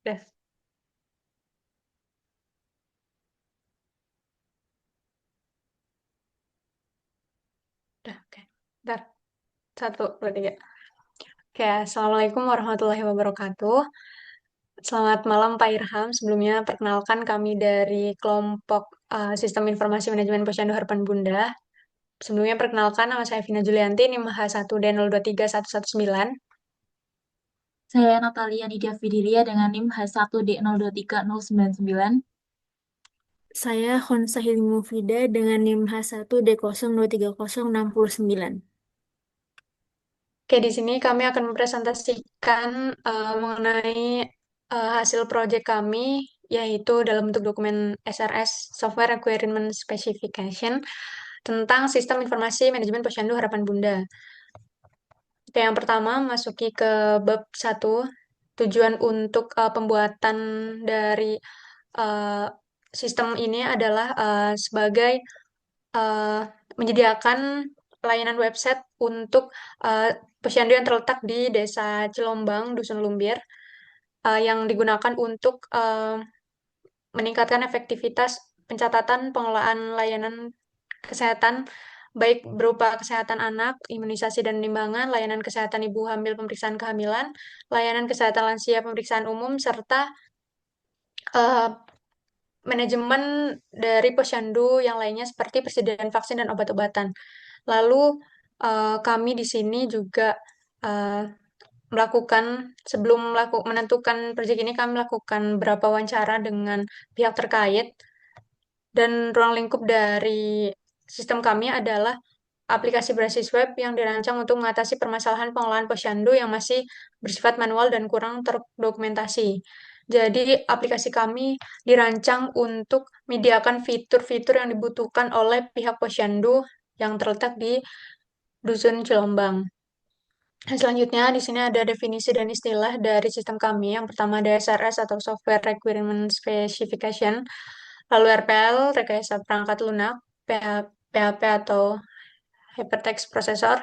Udah, udah, oke. Bentar, satu, dua, tiga. Oke, Assalamualaikum warahmatullahi wabarakatuh. Selamat malam Pak Irham. Sebelumnya perkenalkan kami dari kelompok Sistem Informasi Manajemen Posyandu Harapan Bunda. Sebelumnya perkenalkan nama saya Vina Julianti, NIM H1D023119. Saya Natalia Nidia Fidiria dengan NIM H1D0230099. Saya Khonsa Hilmi Mufida dengan NIM H1D02306069. Oke, di sini kami akan mempresentasikan mengenai hasil proyek kami, yaitu dalam bentuk dokumen SRS, Software Requirement Specification, tentang Sistem Informasi Manajemen Posyandu Harapan Bunda. Oke, yang pertama, masuki ke bab 1, tujuan untuk pembuatan dari eh, sistem ini adalah sebagai eh, menyediakan layanan website untuk posyandu yang terletak di Desa Cilombang, Dusun Lumbir, yang digunakan untuk meningkatkan efektivitas pencatatan pengelolaan layanan kesehatan, baik berupa kesehatan anak, imunisasi dan penimbangan, layanan kesehatan ibu hamil, pemeriksaan kehamilan, layanan kesehatan lansia, pemeriksaan umum, serta eh, manajemen dari posyandu yang lainnya seperti persediaan vaksin dan obat-obatan. Lalu kami di sini juga eh, melakukan sebelum menentukan proyek ini kami melakukan beberapa wawancara dengan pihak terkait dan ruang lingkup dari sistem kami adalah aplikasi berbasis web yang dirancang untuk mengatasi permasalahan pengelolaan posyandu yang masih bersifat manual dan kurang terdokumentasi. Jadi, aplikasi kami dirancang untuk menyediakan fitur-fitur yang dibutuhkan oleh pihak posyandu yang terletak di Dusun Cilombang. Nah, selanjutnya, di sini ada definisi dan istilah dari sistem kami. Yang pertama ada SRS atau Software Requirement Specification, lalu RPL, rekayasa perangkat lunak, PHP atau Hypertext Processor,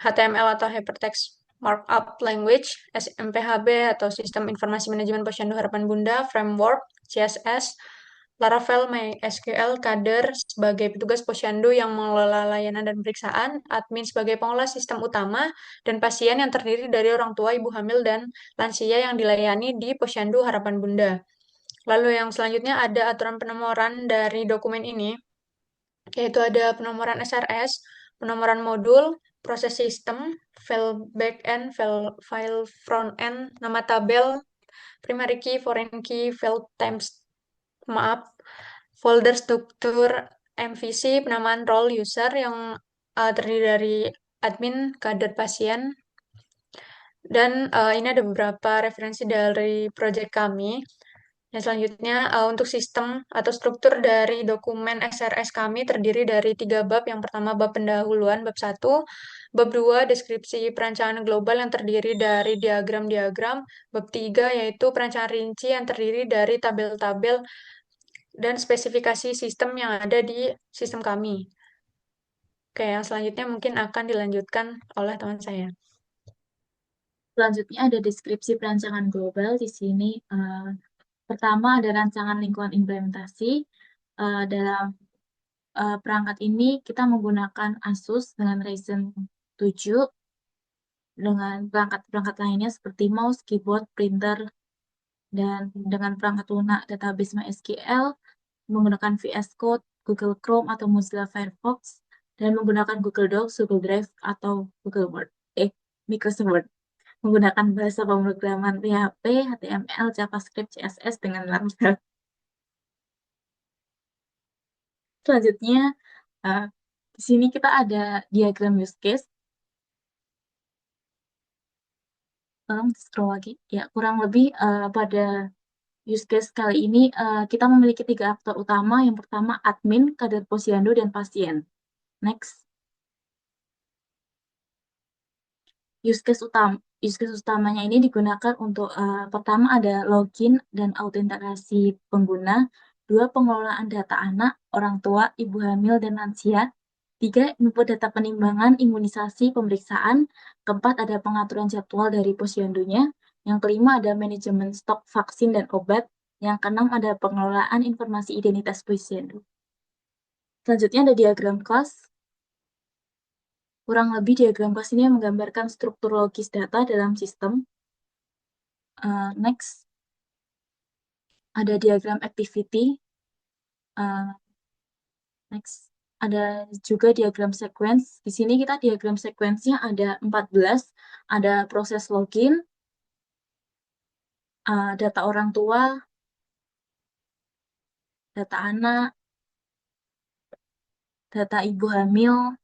HTML atau Hypertext Markup Language, SMPHB atau Sistem Informasi Manajemen Posyandu Harapan Bunda, Framework, CSS, Laravel, MySQL, Kader sebagai petugas posyandu yang mengelola layanan dan pemeriksaan, admin sebagai pengelola sistem utama, dan pasien yang terdiri dari orang tua, ibu hamil, dan lansia yang dilayani di posyandu Harapan Bunda. Lalu yang selanjutnya ada aturan penomoran dari dokumen ini, yaitu ada penomoran SRS, penomoran modul, proses sistem, file backend, file front end, nama tabel, primary key, foreign key, file times, maaf, folder struktur, MVC, penamaan role user yang terdiri dari admin, kader pasien, dan ini ada beberapa referensi dari proyek kami. Dan selanjutnya, untuk sistem atau struktur dari dokumen SRS kami terdiri dari 3 bab. Yang pertama, bab pendahuluan, bab 1. Bab 2, deskripsi perancangan global yang terdiri dari diagram-diagram. Bab 3, yaitu perancangan rinci yang terdiri dari tabel-tabel dan spesifikasi sistem yang ada di sistem kami. Oke, yang selanjutnya mungkin akan dilanjutkan oleh teman saya. Selanjutnya ada deskripsi perancangan global. Di sini pertama ada rancangan lingkungan implementasi. Dalam perangkat ini kita menggunakan Asus dengan Ryzen 7 dengan perangkat-perangkat lainnya seperti mouse, keyboard, printer, dan dengan perangkat lunak database MySQL menggunakan VS Code, Google Chrome atau Mozilla Firefox, dan menggunakan Google Docs, Google Drive, atau Google Word. Microsoft Word. Menggunakan bahasa pemrograman PHP, HTML, JavaScript, CSS dengan Laravel. Selanjutnya, uh, di sini kita ada diagram use case. Tolong scroll lagi. Ya, kurang lebih pada use case kali ini kita memiliki 3 aktor utama. Yang pertama admin, kader posyandu, dan pasien. Next. Use case utamanya ini digunakan untuk pertama ada login dan autentikasi pengguna, 2 pengelolaan data anak, orang tua, ibu hamil dan lansia, 3 input data penimbangan, imunisasi, pemeriksaan, keempat ada pengaturan jadwal dari posyandunya, Yang kelima ada manajemen stok vaksin dan obat. Yang keenam ada pengelolaan informasi identitas pasien. Selanjutnya ada diagram kelas. Kurang lebih diagram kelas ini menggambarkan struktur logis data dalam sistem. Next, ada diagram activity. Next, ada juga diagram sequence. Di sini kita diagram sequence-nya ada 14. Ada proses login, data orang tua, data anak, data ibu hamil,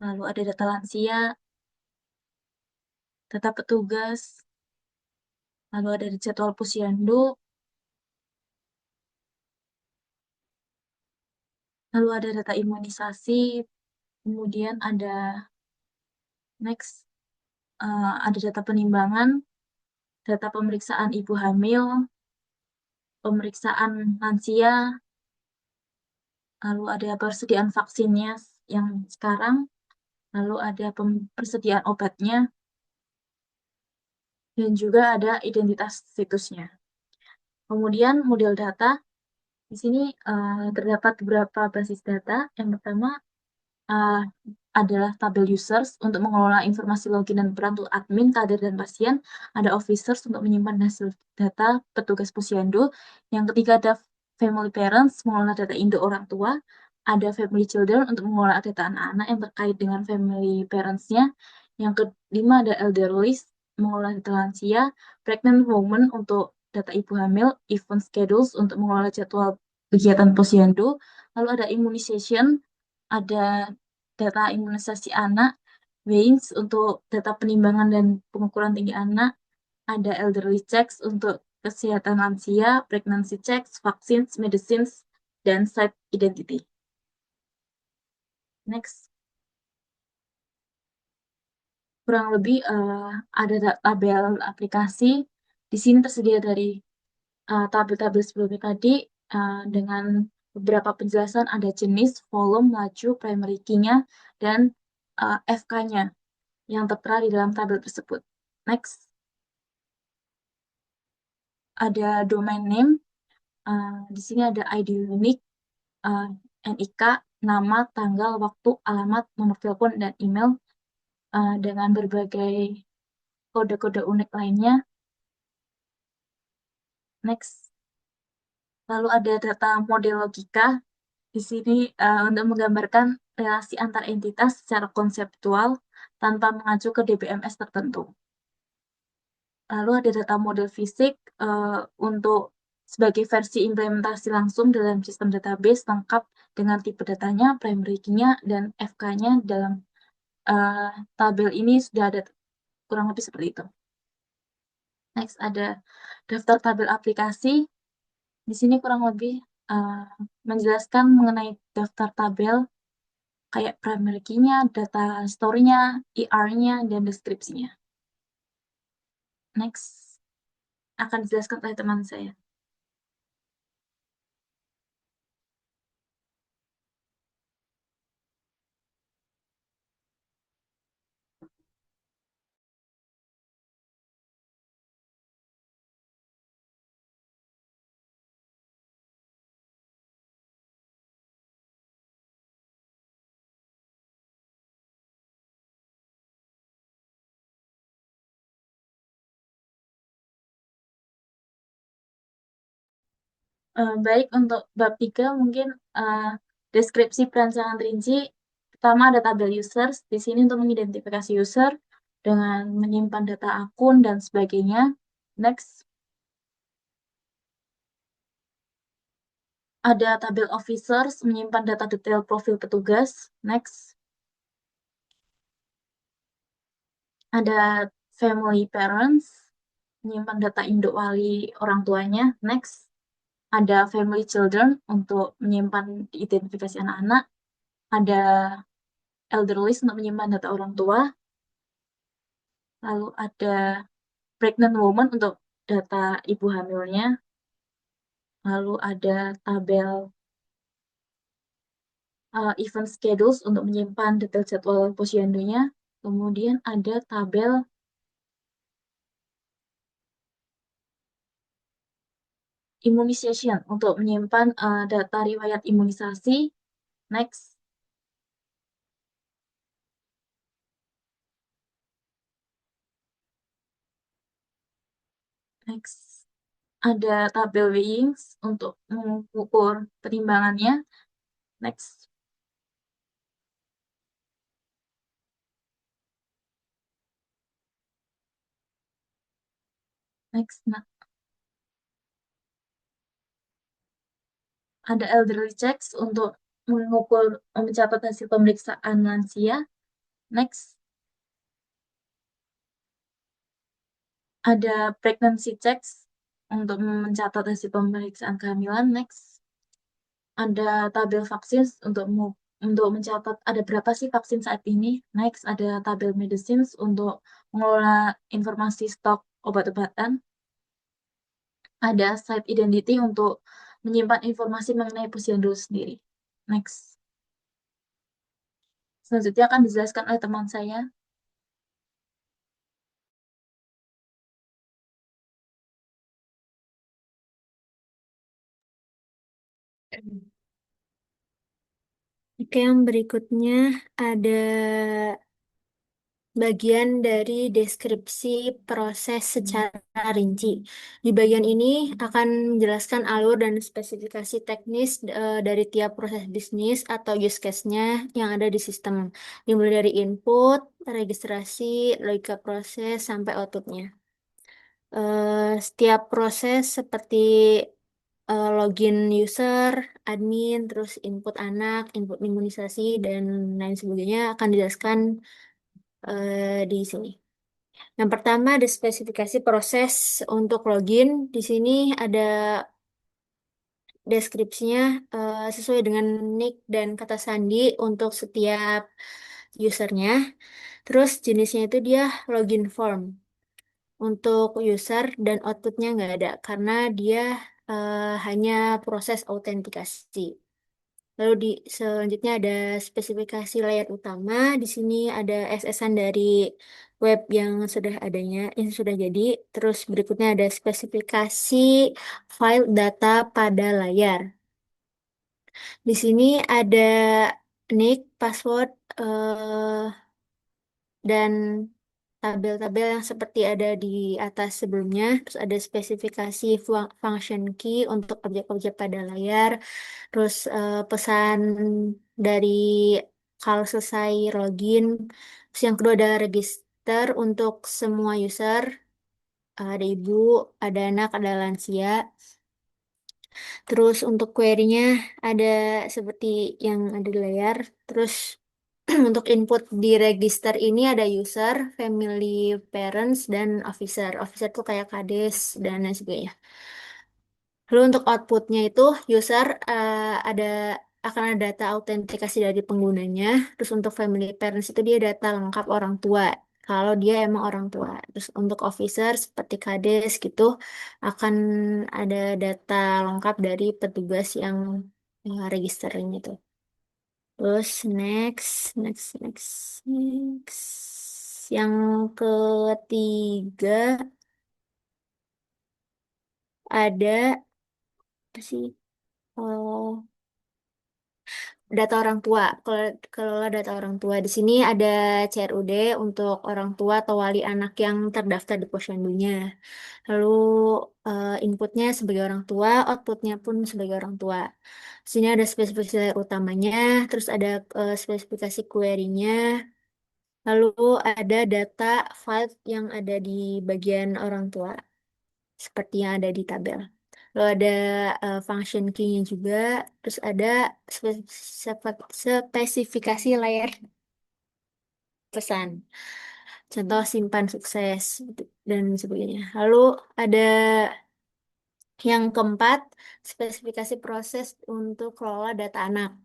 lalu ada data lansia, data petugas, lalu ada jadwal posyandu, lalu ada data imunisasi, kemudian ada next, ada data penimbangan, data pemeriksaan ibu hamil, pemeriksaan lansia, lalu ada persediaan vaksinnya yang sekarang, lalu ada persediaan obatnya, dan juga ada identitas situsnya. Kemudian model data, di sini terdapat beberapa basis data. Yang pertama adalah tabel users untuk mengelola informasi login dan peran untuk admin, kader, dan pasien. Ada officers untuk menyimpan hasil data petugas posyandu. Yang ketiga ada family parents, mengelola data induk orang tua. Ada family children untuk mengelola data anak-anak yang terkait dengan family parents-nya. Yang kelima ada elderly, mengelola data lansia. Pregnant woman untuk data ibu hamil. Event schedules untuk mengelola jadwal kegiatan posyandu. Lalu ada immunization, ada data imunisasi anak, weighings untuk data penimbangan dan pengukuran tinggi anak, ada elderly checks untuk kesehatan lansia, pregnancy checks, vaccines, medicines, dan site identity. Next. Kurang lebih ada tabel aplikasi. Di sini tersedia dari tabel-tabel sebelumnya tadi dengan beberapa penjelasan, ada jenis, volume, laju, primary key-nya, dan FK-nya yang tertera di dalam tabel tersebut. Next. Ada domain name. Di sini ada ID unik, NIK, nama, tanggal, waktu, alamat, nomor telepon, dan email dengan berbagai kode-kode unik lainnya. Next. Lalu ada data model logika. Di sini untuk menggambarkan relasi antar entitas secara konseptual tanpa mengacu ke DBMS tertentu. Lalu ada data model fisik untuk sebagai versi implementasi langsung dalam sistem database lengkap dengan tipe datanya, primary key-nya, dan FK-nya dalam tabel ini sudah ada kurang lebih seperti itu. Next ada daftar tabel aplikasi. Di sini kurang lebih menjelaskan mengenai daftar tabel kayak primary key-nya, data store-nya, ER-nya, dan deskripsinya. Next akan dijelaskan oleh teman saya. Baik, untuk bab 3 mungkin deskripsi perancangan rinci. Pertama ada tabel users, di sini untuk mengidentifikasi user dengan menyimpan data akun dan sebagainya. Next. Ada tabel officers, menyimpan data detail profil petugas. Next. Ada family parents, menyimpan data induk wali orang tuanya. Next. Ada family children untuk menyimpan identifikasi anak-anak. Ada elderly untuk menyimpan data orang tua. Lalu ada pregnant woman untuk data ibu hamilnya. Lalu ada tabel event schedules untuk menyimpan detail jadwal posyandunya. Kemudian ada tabel immunization untuk menyimpan data riwayat imunisasi. Next. Next. Ada tabel weighings untuk mengukur perimbangannya. Next. Next. Nah, ada elderly checks untuk mengukur, mencatat hasil pemeriksaan lansia. Next. Ada pregnancy checks untuk mencatat hasil pemeriksaan kehamilan. Next. Ada tabel vaksin untuk mencatat ada berapa sih vaksin saat ini. Next, ada tabel medicines untuk mengelola informasi stok obat-obatan. Ada site identity untuk menyimpan informasi mengenai posyandu sendiri. Next. Selanjutnya akan dijelaskan oleh teman saya. Oke, yang berikutnya ada bagian dari deskripsi proses secara rinci. Di bagian ini akan menjelaskan alur dan spesifikasi teknis dari tiap proses bisnis atau use case-nya yang ada di sistem. Dimulai dari input, registrasi, logika proses, sampai output-nya. Setiap proses seperti login user, admin, terus input anak, input imunisasi, dan lain sebagainya akan dijelaskan di sini. Yang pertama ada spesifikasi proses untuk login. Di sini ada deskripsinya sesuai dengan nick dan kata sandi untuk setiap usernya. Terus jenisnya itu dia login form untuk user dan outputnya nggak ada karena dia hanya proses autentikasi. Lalu selanjutnya ada spesifikasi layar utama. Di sini ada SS-an dari web yang sudah adanya, yang sudah jadi. Terus berikutnya ada spesifikasi file data pada layar. Di sini ada nick, password, dan tabel-tabel yang seperti ada di atas sebelumnya. Terus ada spesifikasi function key untuk objek-objek pada layar. Terus pesan dari kalau selesai login. Terus yang kedua ada register untuk semua user. Ada ibu, ada anak, ada lansia. Terus untuk query-nya ada seperti yang ada di layar. Terus untuk input di register ini ada user, family, parents, dan officer. Officer tuh kayak kades dan lain sebagainya. Lalu untuk outputnya itu user ada akan ada data autentikasi dari penggunanya. Terus untuk family parents itu dia data lengkap orang tua. Kalau dia emang orang tua. Terus untuk officer seperti kades gitu akan ada data lengkap dari petugas yang registerin itu. Terus next. Yang ketiga ada apa sih? Oh, data orang tua. Kalau kelola data orang tua di sini ada CRUD untuk orang tua atau wali anak yang terdaftar di posyandunya. Lalu inputnya sebagai orang tua, outputnya pun sebagai orang tua. Di sini ada spesifikasi utamanya, terus ada spesifikasi query-nya. Lalu ada data file yang ada di bagian orang tua, seperti yang ada di tabel. Lalu ada function key-nya juga, terus ada spesifikasi layar pesan. Contoh simpan sukses dan sebagainya. Lalu ada yang keempat, spesifikasi proses untuk kelola data anak.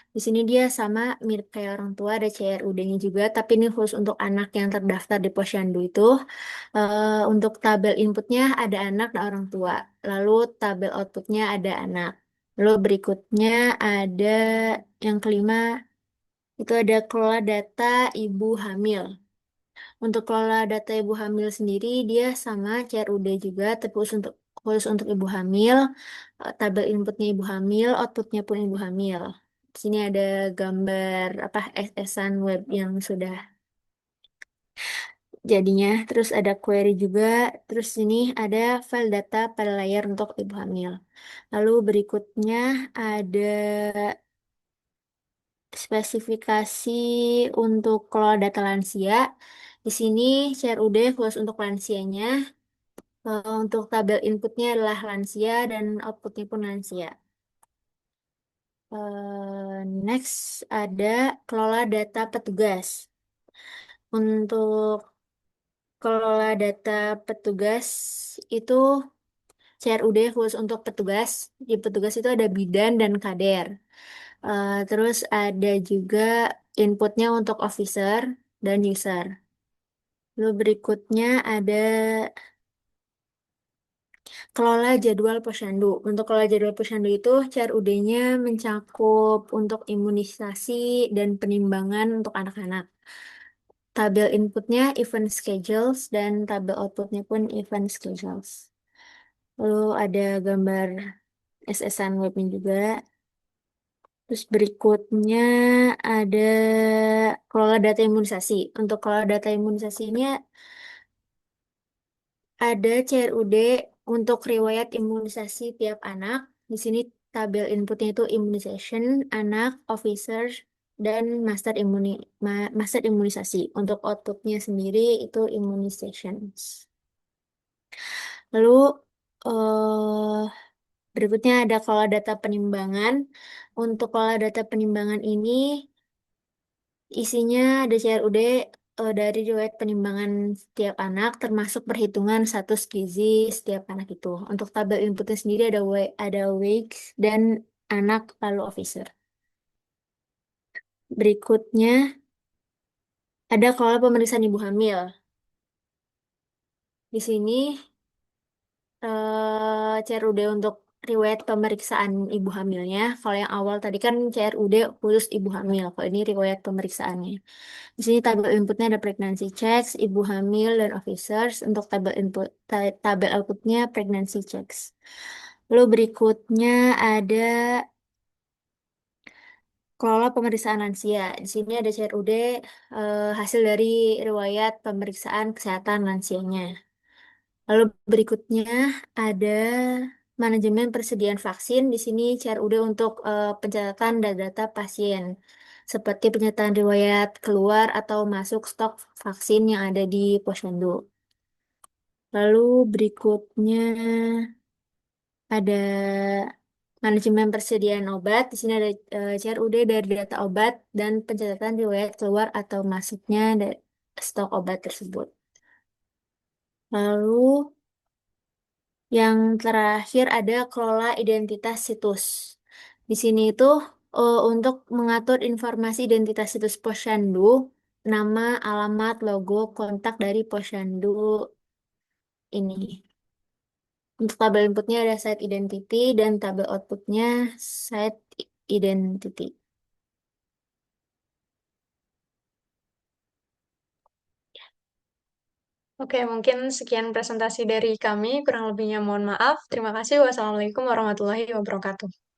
Di sini dia sama mirip kayak orang tua, ada CRUD-nya juga, tapi ini khusus untuk anak yang terdaftar di posyandu itu. Untuk tabel inputnya ada anak dan orang tua. Lalu tabel outputnya ada anak. Lalu berikutnya ada yang kelima, itu ada kelola data ibu hamil. Untuk kelola data ibu hamil sendiri, dia sama CRUD juga, tapi khusus untuk ibu hamil, tabel inputnya ibu hamil, outputnya pun ibu hamil. Di sini ada gambar apa SS-an web yang sudah jadinya. Terus ada query juga. Terus ini ada file data pada layar untuk ibu hamil. Lalu berikutnya ada spesifikasi untuk kelola data lansia. Di sini CRUD khusus untuk lansianya. Untuk tabel inputnya adalah lansia dan outputnya pun lansia. Next ada kelola data petugas. Untuk kelola data petugas itu CRUD khusus untuk petugas. Di petugas itu ada bidan dan kader. Terus ada juga inputnya untuk officer dan user. Lalu berikutnya ada kelola jadwal posyandu. Untuk kelola jadwal posyandu itu CRUD-nya mencakup untuk imunisasi dan penimbangan untuk anak-anak. Tabel inputnya event schedules dan tabel outputnya pun event schedules. Lalu ada gambar SS-an webnya juga. Terus berikutnya ada kelola data imunisasi. Untuk kelola data imunisasinya ada CRUD untuk riwayat imunisasi tiap anak. Di sini tabel inputnya itu immunization, anak, officers, dan master imunisasi. Untuk outputnya sendiri itu immunizations. Lalu eh, berikutnya ada kelola data penimbangan. Untuk kelola data penimbangan ini isinya ada CRUD dari riwayat penimbangan setiap anak, termasuk perhitungan status gizi setiap anak itu. Untuk tabel inputnya sendiri ada weights dan anak lalu officer. Berikutnya ada kelola pemeriksaan ibu hamil. Di sini CRUD untuk riwayat pemeriksaan ibu hamilnya. Kalau yang awal tadi kan CRUD khusus ibu hamil. Kalau ini riwayat pemeriksaannya. Di sini tabel inputnya ada pregnancy checks, ibu hamil, dan officers. Untuk tabel outputnya pregnancy checks. Lalu berikutnya ada kelola pemeriksaan lansia. Di sini ada CRUD hasil dari riwayat pemeriksaan kesehatan lansianya. Lalu berikutnya ada manajemen persediaan vaksin. Di sini CRUD untuk pencatatan data pasien, seperti penyataan riwayat keluar atau masuk stok vaksin yang ada di posyandu. Lalu berikutnya ada manajemen persediaan obat. Di sini ada CRUD dari data obat dan pencatatan riwayat keluar atau masuknya stok obat tersebut. Lalu yang terakhir ada kelola identitas situs. Di sini itu untuk mengatur informasi identitas situs posyandu, nama, alamat, logo, kontak dari posyandu ini. Untuk tabel inputnya ada site identity dan tabel outputnya site identity. Oke, mungkin sekian presentasi dari kami. Kurang lebihnya mohon maaf. Terima kasih. Wassalamualaikum warahmatullahi wabarakatuh.